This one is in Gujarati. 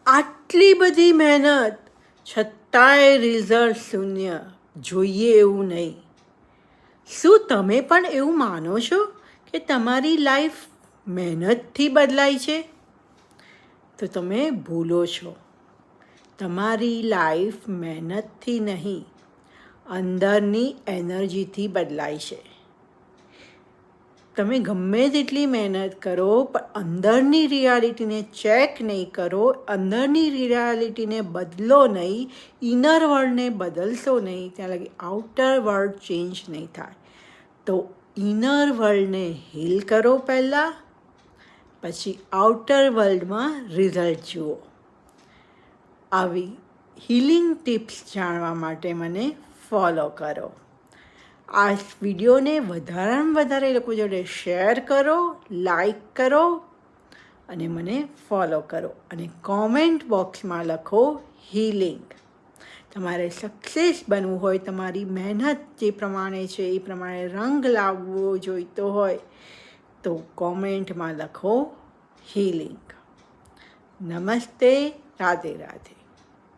આટલી બધી મહેનત છતાંય રિઝલ્ટ શૂન્ય, જોઈએ એવું નહીં. શું તમે પણ એવું માનો છો કે તમારી લાઈફ મહેનતથી બદલાય છે? તો તમે ભૂલો છો. તમારી લાઈફ મહેનતથી નહીં, અંદરની એનર્જીથી બદલાય છે. તમે ગમે તેટલી મહેનત કરો પણ અંદરની રિયાલિટીને ચેક નહીં કરો, અંદરની રિયાલિટીને બદલો નહીં, ઇનર વર્લ્ડને બદલશો નહીં, ત્યાં લગી આઉટર વર્લ્ડ ચેન્જ નહીં થાય. તો ઇનર વર્લ્ડને હીલ કરો પહેલાં, પછી આઉટર વર્લ્ડમાં રિઝલ્ટ જુઓ. આવી હીલિંગ ટિપ્સ જાણવા માટે મને ફોલો કરો. આ વિડીયોને વધારેમાં વધારે લોકો જોડે શેર કરો, લાઈક કરો અને મને ફોલો કરો. અને કોમેન્ટ બોક્સમાં લખો હીલિંગ. તમારે સક્સેસ બનવું હોય, તમારી મહેનત જે પ્રમાણે છે એ પ્રમાણે રંગ લાવવો જોઈતો હોય તો કોમેન્ટમાં લખો હીલિંગ. નમસ્તે, રાધે રાધે.